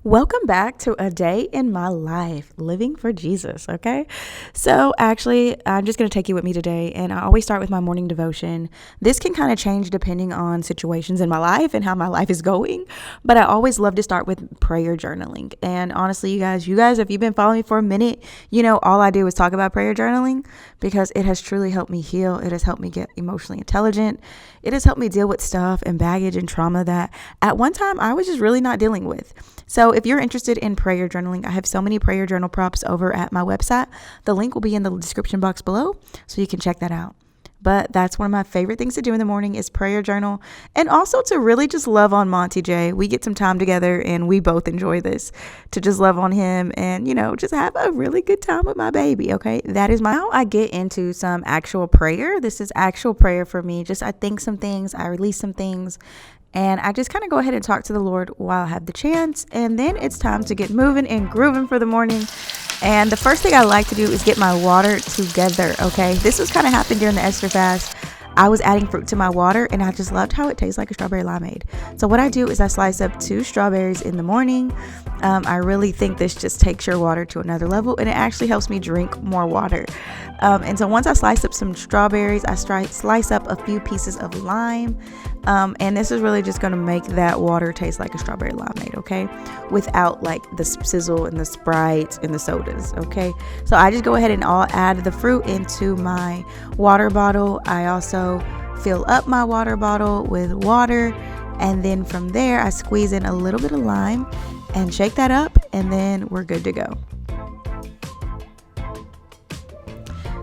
Welcome back to a day in my life, living for Jesus, okay? So actually, I'm just going to take you with me today, and I always start with my morning devotion. This can kind of change depending on situations in my life and how my life is going, but I always love to start with prayer journaling. And honestly, you guys, if you've been following me for a minute, you know all I do is talk about prayer journaling because it has truly helped me heal. It has helped me get emotionally intelligent. It has helped me deal with stuff and baggage and trauma that at one time I was just really not dealing with. So if you're interested in prayer journaling, I have so many prayer journal prompts over at my website. The link will be in the description box below, so you can check that out. But that's one of my favorite things to do in the morning is prayer journal, and also to really just love on Monty J. We get some time together and we both enjoy this, to just love on him and, just have a really good time with my baby. Okay. That is how I get into some actual prayer. This is actual prayer for me. I think some things, I release some things, and I just kind of go ahead and talk to the Lord while I have the chance. And then it's time to get moving and grooving for the morning. And the first thing I like to do is get my water together. Okay. This was kind of happened during the Esther fast. I was adding fruit to my water and I just loved how it tastes like a strawberry limeade. So what I do is I slice up 2 strawberries in the morning. I really think this just takes your water to another level, and it actually helps me drink more water. And so once I slice up some strawberries, I slice up a few pieces of lime. And this is really just going to make that water taste like a strawberry limeade, okay? Without like the sizzle and the Sprites and the sodas, okay? So I just go ahead and I'll add the fruit into my water bottle. I also fill up my water bottle with water. And then from there, I squeeze in a little bit of lime and shake that up, and then we're good to go.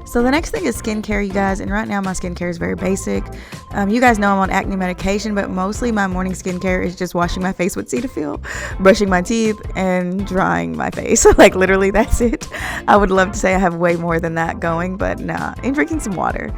So the next thing is skincare, you guys. And right now my skincare is very basic. You guys know I'm on acne medication, but mostly my morning skincare is just washing my face with Cetaphil, brushing my teeth, and drying my face. Like literally that's it. I would love to say I have way more than that going, but nah, and drinking some water.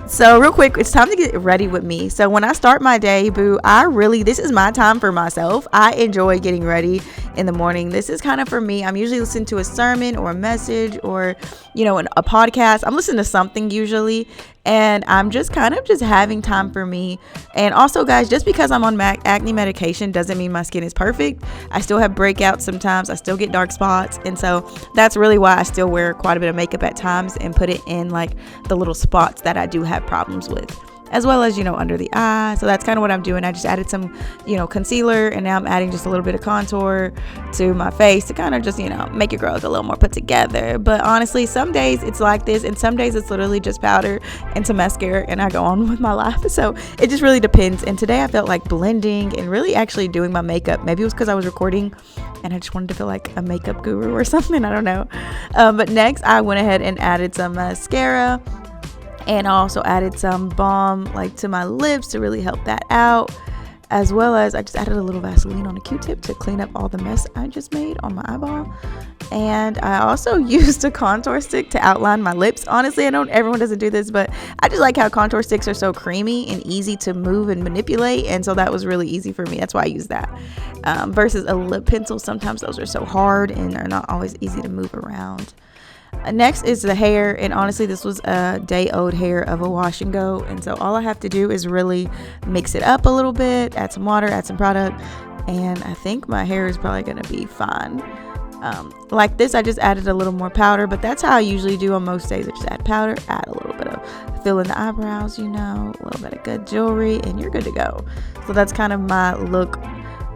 So real quick, it's time to get ready with me. So when I start my day, this is my time for myself. I enjoy getting ready in the morning. This is kind of for me. I'm usually listening to a sermon or a message or, a podcast. I'm listening to something usually, and I'm just kind of just having time for me. And also, guys, just because I'm on acne medication doesn't mean my skin is perfect. I still have breakouts sometimes. I still get dark spots. And so that's really why I still wear quite a bit of makeup at times and put it in like the little spots that I do have problems with, as well as, under the eye. So that's kind of what I'm doing. I just added some, concealer, and now I'm adding just a little bit of contour to my face to kind of just, make your girl look a little more put together. But honestly, some days it's like this, and some days it's literally just powder and some mascara, and I go on with my life. So it just really depends. And today I felt like blending and really actually doing my makeup. Maybe it was because I was recording and I just wanted to feel like a makeup guru or something. I don't know. But next I went ahead and added some mascara. And I also added some balm to my lips to really help that out, as well as I just added a little Vaseline on a Q-tip to clean up all the mess I just made on my eyeball. And I also used a contour stick to outline my lips. Honestly, everyone doesn't do this, but I just like how contour sticks are so creamy and easy to move and manipulate. And so that was really easy for me. That's why I use that. Versus a lip pencil. Sometimes those are so hard and are not always easy to move around. Next is the hair, and honestly this was a day-old hair of a wash and go, and so all I have to do is really mix it up a little bit, add some water, add some product, and I think my hair is probably going to be fine. Like this, I just added a little more powder, but that's how I usually do on most days. I just add powder, add a little bit of fill in the eyebrows, a little bit of good jewelry, and you're good to go. So that's kind of my look.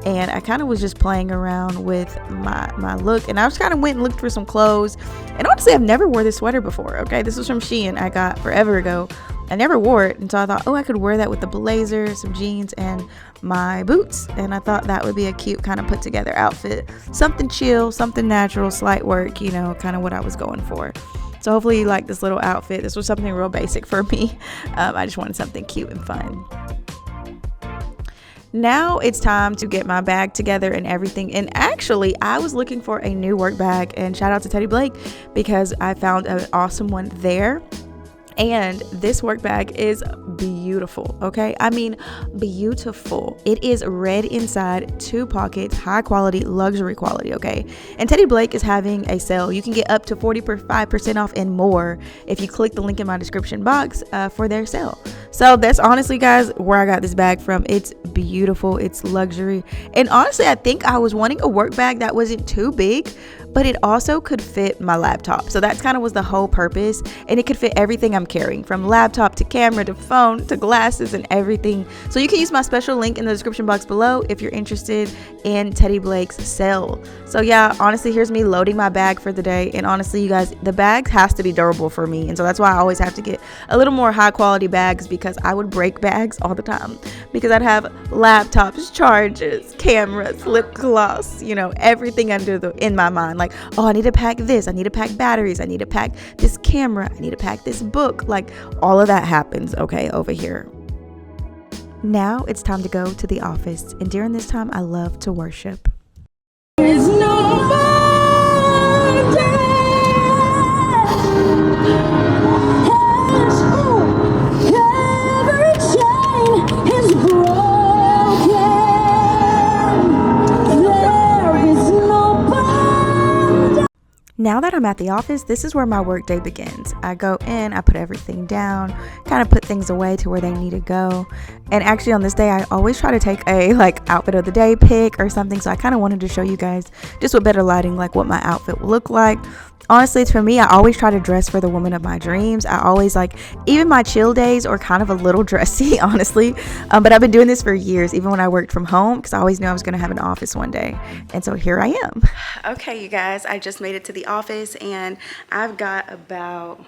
And I kind of was just playing around with my look, and I just kind of went and looked for some clothes. And honestly, I've never wore this sweater before. Okay, this was from Shein. I got forever ago. I never wore it, and so I thought, I could wear that with the blazer, some jeans, and my boots. And I thought that would be a cute kind of put together outfit, something chill, something natural, slight work. Kind of what I was going for. So hopefully you like this little outfit. This was something real basic for me. I just wanted something cute and fun. Now it's time to get my bag together and everything. And actually, I was looking for a new work bag, and shout out to Teddy Blake because I found an awesome one there. And this work bag is beautiful. beautiful, okay? I mean, beautiful. It is red inside, 2 pockets, high quality, luxury quality, okay? And Teddy Blake is having a sale. You can get up to 45% off and more if you click the link in my description box for their sale. So that's honestly, guys, where I got this bag from. It's beautiful. It's luxury. And honestly, I think I was wanting a work bag that wasn't too big, but it also could fit my laptop. So that's kind of was the whole purpose. And it could fit everything I'm carrying, from laptop to camera to phone to glasses and everything. So you can use my special link in the description box below if you're interested in Teddy Blake's sale. So yeah, honestly, here's me loading my bag for the day. And honestly, you guys, the bag has to be durable for me. And so that's why I always have to get a little more high quality bags, because I would break bags all the time, because I'd have laptops, chargers, cameras, lip gloss, you know, everything in my mind. Like, oh, I need to pack this, I need to pack batteries, I need to pack this camera, I need to pack this book. Like, all of that happens, okay, over here. Now it's time to go to the office, and during this time I love to worship. There's no Now that I'm at the office, this is where my work day begins. I go in, I put everything down, kind of put things away to where they need to go. And actually on this day, I always try to take a outfit of the day pic or something. So I kind of wanted to show you guys just with better lighting, like what my outfit will look like. Honestly, it's for me, I always try to dress for the woman of my dreams. I always even my chill days are kind of a little dressy, honestly. But I've been doing this for years, even when I worked from home, because I always knew I was going to have an office one day. And so here I am. Okay, you guys, I just made it to the office, and I've got about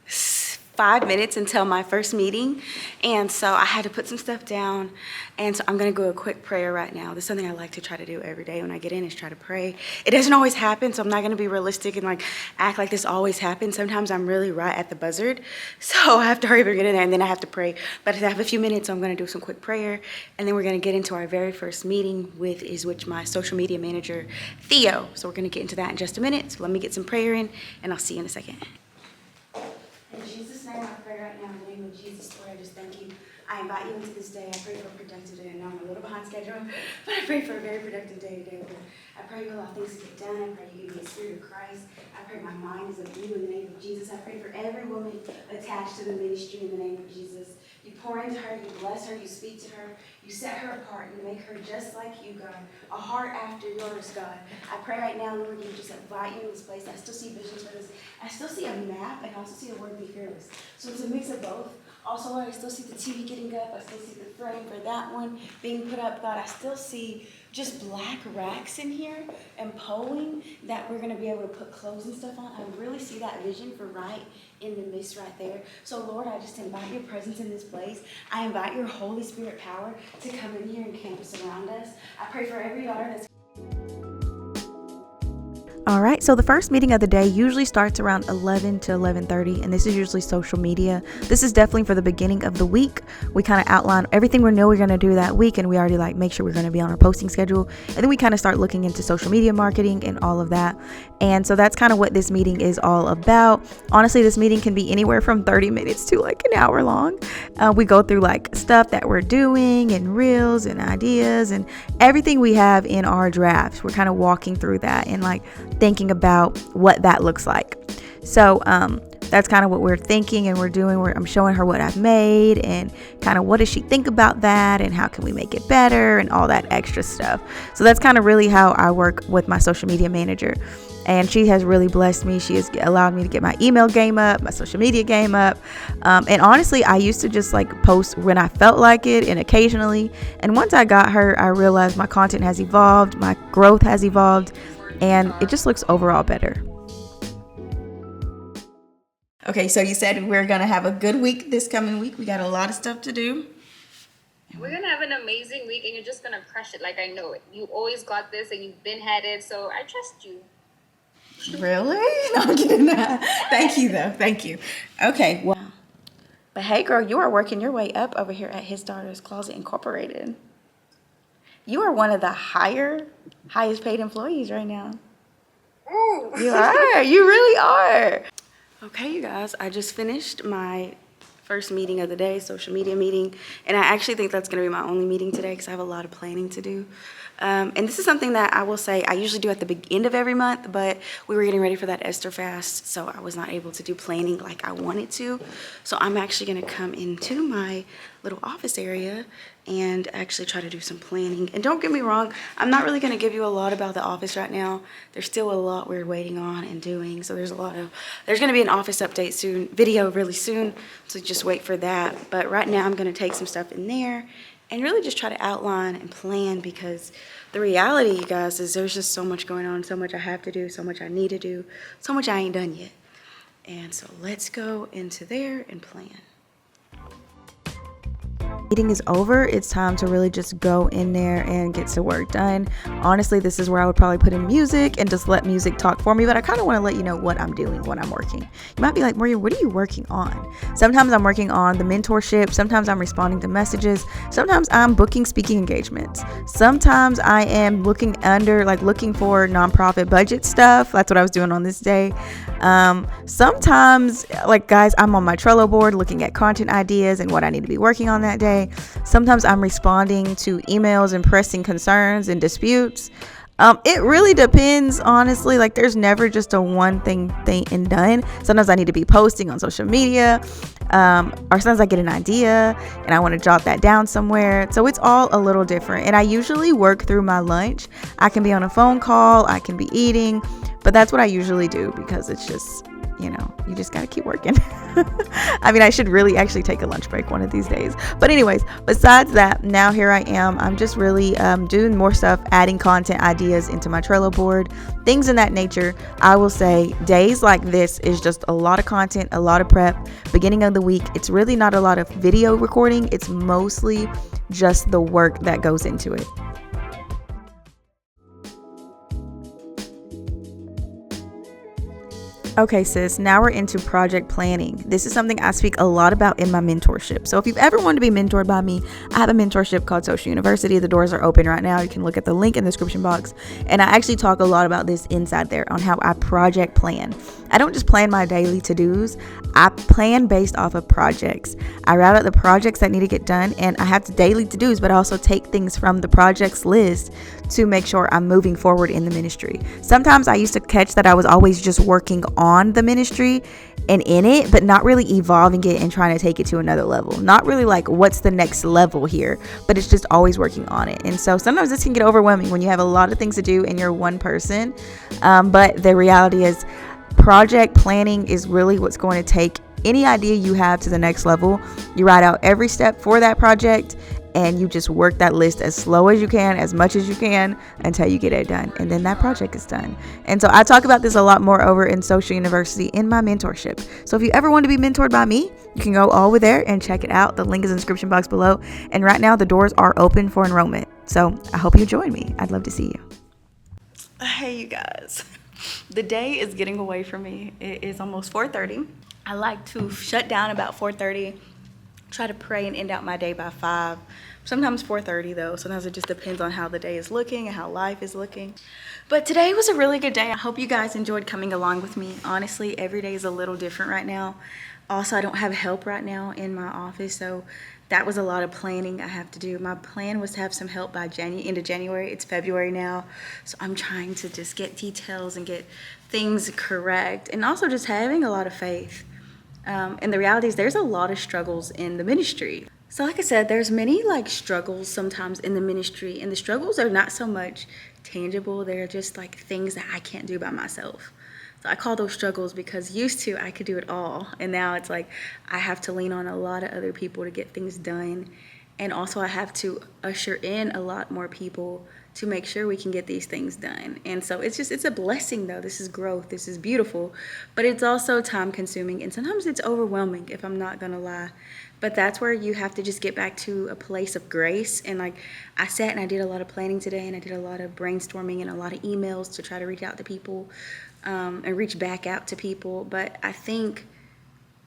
5 minutes until my first meeting, and so I had to put some stuff down, and so I'm gonna go a quick prayer right now. This is something I like to try to do every day when I get in, is try to pray. It doesn't always happen, so I'm not gonna be realistic and act like this always happens. Sometimes I'm really right at the buzzard, so I have to hurry up and get in there, and then I have to pray. But I have a few minutes, so I'm gonna do some quick prayer, and then we're gonna get into our very first meeting with my social media manager, Theo. So we're gonna get into that in just a minute. So let me get some prayer in, and I'll see you in a second. In Jesus' name, I pray right now, in the name of Jesus, Lord, I just thank you. I invite you into this day. I pray for a productive day. I know I'm a little behind schedule, but I pray for a very productive day today, Lord. I pray you allow things to get done. I pray you give me the spirit of Christ. I pray my mind is of you in the name of Jesus. I pray for every woman attached to the ministry in the name of Jesus. You pour into her, you bless her, you speak to her, you set her apart, you make her just like you, God. A heart after yours, God. I pray right now, Lord, you just invite you in this place. I still see visions for this. I still see a map, and I also see the word be fearless. So it's a mix of both. Also, Lord, I still see the TV getting up. I still see the frame for that one being put up. God, I still see just black racks in here and polling that we're going to be able to put clothes and stuff on. I really see that vision for right in the midst right there. So, Lord, I just invite your presence in this place. I invite your Holy Spirit power to come in here and campus around us. I pray for every daughter that's All right, so the first meeting of the day usually starts around 11 to 11:30, and this is usually social media. This is definitely for the beginning of the week. We kind of outline everything we know we're going to do that week, and we already make sure we're going to be on our posting schedule. And then we kind of start looking into social media marketing and all of that. And so that's kind of what this meeting is all about. Honestly, this meeting can be anywhere from 30 minutes to an hour long. We go through stuff that we're doing and reels and ideas and everything we have in our drafts. We're kind of walking through that and thinking about what that looks like. So that's kind of what we're thinking and we're doing. I'm showing her what I've made and kind of what does she think about that and how can we make it better and all that extra stuff. So that's kind of really how I work with my social media manager. And she has really blessed me. She has allowed me to get my email game up, my social media game up. And honestly, I used to just post when I felt like it and occasionally. And once I got her, I realized my content has evolved, my growth has evolved, and it just looks overall better. Okay, so you said we're going to have a good week this coming week. We got a lot of stuff to do. We're going to have an amazing week, and you're just going to crush it. I know it. You always got this, and you've been headed, so I trust you. Really? No, I'm kidding. Thank you, though. Thank you. Okay, well. But hey, girl, you are working your way up over here at His Daughter's Closet Incorporated. You are one of the highest paid employees right now. Ooh. You are. You really are. Okay, you guys, I just finished my first meeting of the day, social media meeting. And I actually think that's going to be my only meeting today because I have a lot of planning to do. And this is something that I will say I usually do at the end of every month, but we were getting ready for that Esther fast, so I was not able to do planning like I wanted to. So I'm actually going to come into my little office area and actually try to do some planning. And don't get me wrong, I'm not really going to give you a lot about the office right now. There's still a lot we're waiting on and doing. So there's going to be an office update soon, video really soon. So just wait for that. But right now I'm going to take some stuff in there and really just try to outline and plan, because the reality, you guys, is there's just so much going on, so much I have to do, so much I need to do, so much I ain't done yet. And so let's go into there and plan. Meeting is over. It's time to really just go in there and get some work done. Honestly, this is where I would probably put in music and just let music talk for me, but I kind of want to let you know what I'm doing when I'm working. You might be like, Maria, what are you working on? Sometimes I'm working on the mentorship. Sometimes I'm responding to messages. Sometimes I'm booking speaking engagements. Sometimes I am looking for nonprofit budget stuff. That's what I was doing on this day. Sometimes, guys, I'm on my Trello board looking at content ideas and what I need to be working on that day. Sometimes I'm responding to emails and pressing concerns and disputes. It really depends, honestly. There's never just a one thing and done. Sometimes I need to be posting on social media, or sometimes I get an idea and I want to jot that down somewhere. So it's all a little different. And I usually work through my lunch. I can be on a phone call, I can be eating, but that's what I usually do, because it's just, you just got to keep working. I mean, I should really actually take a lunch break one of these days. But anyways, besides that, now here I am. I'm just really doing more stuff, adding content ideas into my Trello board, things in that nature. I will say days like this is just a lot of content, a lot of prep. Beginning of the week, it's really not a lot of video recording. It's mostly just the work that goes into it. Okay, sis, now we're into project planning. This is something I speak a lot about in my mentorship. So if you've ever wanted to be mentored by me, I have a mentorship called Social University. The doors are open right now. You can look at the link in the description box. And I actually talk a lot about this inside there on how I project plan. I don't just plan my daily to-dos. I plan based off of projects. I route out the projects that need to get done, and I have daily to-dos, but I also take things from the projects list to make sure I'm moving forward in the ministry. Sometimes I used to catch that I was always just working on the ministry and in it, but not really evolving it and trying to take it to another level. Not really what's the next level here, but it's just always working on it. And so sometimes this can get overwhelming when you have a lot of things to do and you're one person. But the reality is, project planning is really what's going to take any idea you have to the next level. You write out every step for that project, and you just work that list as slow as you can, as much as you can, until you get it done. And then that project is done. And so I talk about this a lot more over in Social University in my mentorship. So if you ever want to be mentored by me, you can go over there and check it out. The link is in the description box below. And right now the doors are open for enrollment. So I hope you join me. I'd love to see you. Hey, you guys. The day is getting away from me. It is almost 4:30. I like to shut down about 4:30. Try to pray and end out my day by 5. Sometimes 4:30 though. Sometimes it just depends on how the day is looking and how life is looking. But today was a really good day. I hope you guys enjoyed coming along with me. Honestly, every day is a little different right now. Also, I don't have help right now in my office, so that was a lot of planning I have to do. My plan was to have some help by end of January. It's February now, so I'm trying to just get details and get things correct, and also just having a lot of faith. And the reality is there's a lot of struggles in the ministry. So like I said, there's many struggles sometimes in the ministry, and the struggles are not so much tangible. They're just things that I can't do by myself. So I call those struggles because used to I could do it all, and now it's I have to lean on a lot of other people to get things done, and also I have to usher in a lot more people to make sure we can get these things done. And so it's a blessing though. This is growth. This is beautiful, but it's also time consuming, and sometimes it's overwhelming, if I'm not gonna lie. But that's where you have to just get back to a place of grace. And I sat and I did a lot of planning today, and I did a lot of brainstorming and a lot of emails to try to reach out to people, and reach back out to people. But I think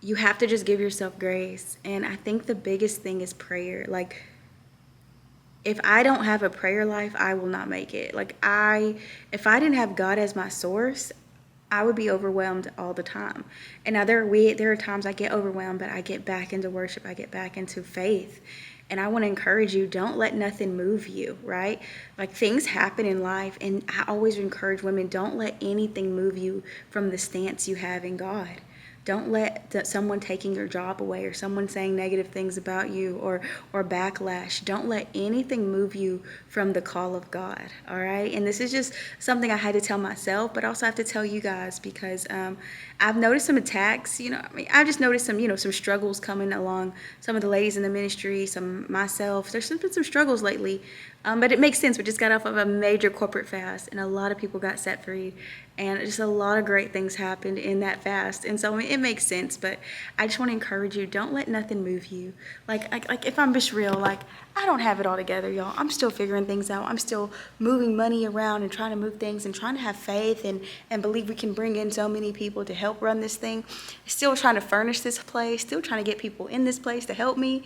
you have to just give yourself grace. And I think the biggest thing is prayer. If I don't have a prayer life, I will not make it. If I didn't have God as my source, I would be overwhelmed all the time. And now there are times I get overwhelmed, but I get back into worship. I get back into faith. And I want to encourage you, don't let nothing move you, right? Like, things happen in life, and I always encourage women, don't let anything move you from the stance you have in God. Don't let someone taking your job away, or someone saying negative things about you, or backlash. Don't let anything move you from the call of God, all right? And this is just something I had to tell myself, but also I have to tell you guys, because I've noticed some attacks. I've just noticed some struggles coming along. Some of the ladies in the ministry, some myself. There's been some struggles lately, but it makes sense. We just got off of a major corporate fast, and a lot of people got set free. And just a lot of great things happened in that fast. And so it makes sense, but I just want to encourage you, don't let nothing move you. Like if I'm just real, I don't have it all together, y'all. I'm still figuring things out. I'm still moving money around and trying to move things and trying to have faith and believe we can bring in so many people to help run this thing. Still trying to furnish this place, still trying to get people in this place to help me,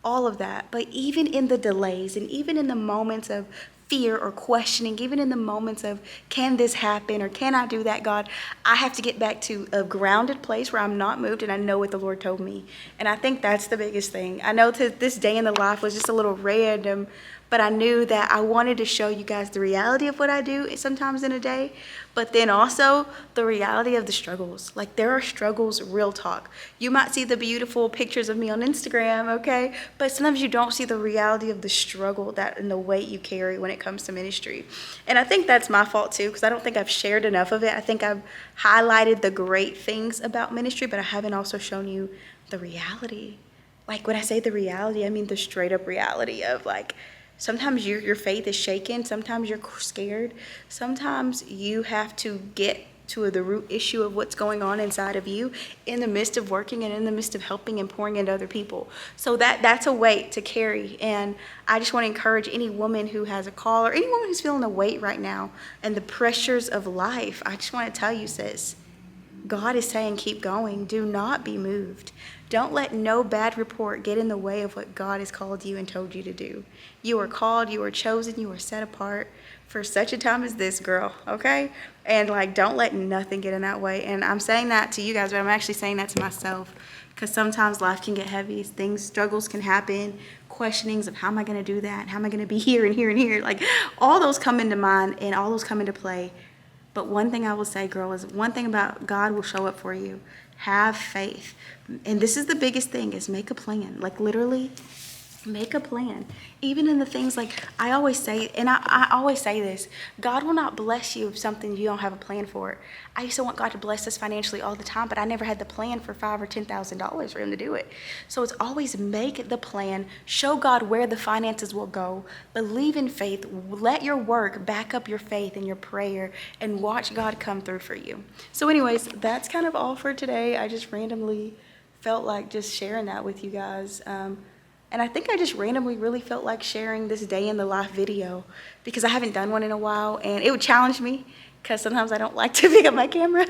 all of that. But even in the delays, and even in the moments of fear or questioning, even in the moments of, can this happen or can I do that, God, I have to get back to a grounded place where I'm not moved and I know what the Lord told me. And I think that's the biggest thing. I know this day in the life was just a little random, but I knew that I wanted to show you guys the reality of what I do sometimes in a day, but then also the reality of the struggles. Like, there are struggles, real talk. You might see the beautiful pictures of me on Instagram, okay? But sometimes you don't see the reality of the struggle and the weight you carry when it comes to ministry. And I think that's my fault too, because I don't think I've shared enough of it. I think I've highlighted the great things about ministry, but I haven't also shown you the reality. Like, when I say the reality, I mean the straight up reality of, like, sometimes your faith is shaken. Sometimes you're scared. Sometimes you have to get to the root issue of what's going on inside of you in the midst of working and in the midst of helping and pouring into other people. So that's a weight to carry. And I just want to encourage any woman who has a call, or any woman who's feeling the weight right now and the pressures of life. I just want to tell you, sis, God is saying, keep going. Do not be moved. Don't let no bad report get in the way of what God has called you and told you to do. You are called, you are chosen, you are set apart for such a time as this, girl, okay? And don't let nothing get in that way. And I'm saying that to you guys, but I'm actually saying that to myself, because sometimes life can get heavy. Struggles can happen, questionings of how am I going to do that? How am I going to be here and here and here? All those come into mind and all those come into play. But one thing I will say, girl, is one thing about God will show up for you. Have faith. And this is the biggest thing, is make a plan. Literally, make a plan. Even in the things, I always say, and I always say this, God will not bless you with something you don't have a plan for. I used to want God to bless us financially all the time, but I never had the plan for $5,000 or $10,000 for him to do it. So it's always make the plan, show God where the finances will go, believe in faith, let your work back up your faith and your prayer, and watch God come through for you. So anyways, that's kind of all for today. I just randomly felt like just sharing that with you guys. And I think I just randomly really felt like sharing this day in the life video, because I haven't done one in a while, and it would challenge me, because sometimes I don't like to pick up my camera.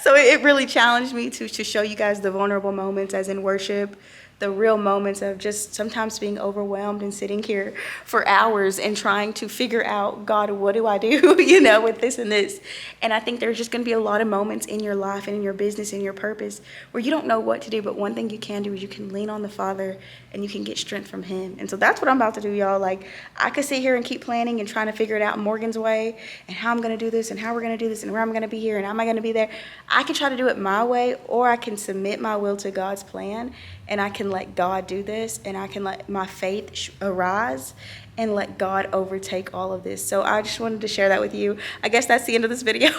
So it really challenged me to show you guys the vulnerable moments, as in worship, the real moments of just sometimes being overwhelmed and sitting here for hours and trying to figure out, God, what do I do, with this and this. And I think there's just going to be a lot of moments in your life and in your business and your purpose where you don't know what to do, but one thing you can do is you can lean on the Father and you can get strength from him. And so that's what I'm about to do, y'all. I could sit here and keep planning and trying to figure it out Morgan's way, and how I'm going to do this and how we're going to do this and where I'm going to be here and how am I going to be there. I can try to do it my way, or I can submit my will to God's plan, and I can let God do this, and I can let my faith arise and let God overtake all of this. So I just wanted to share that with you. I guess that's the end of this video.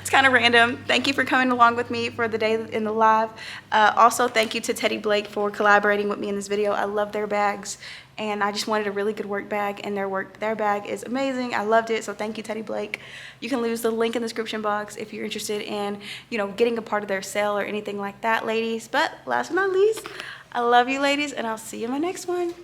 It's kind of random. Thank you for coming along with me for the day in the live. Also, thank you to Teddy Blake for collaborating with me in this video. I love their bags, and I just wanted a really good work bag, and their bag is amazing. I loved it, so thank you, Teddy Blake. You can use the link in the description box if you're interested in, getting a part of their sale or anything like that, ladies. But last but not least, I love you, ladies, and I'll see you in my next one.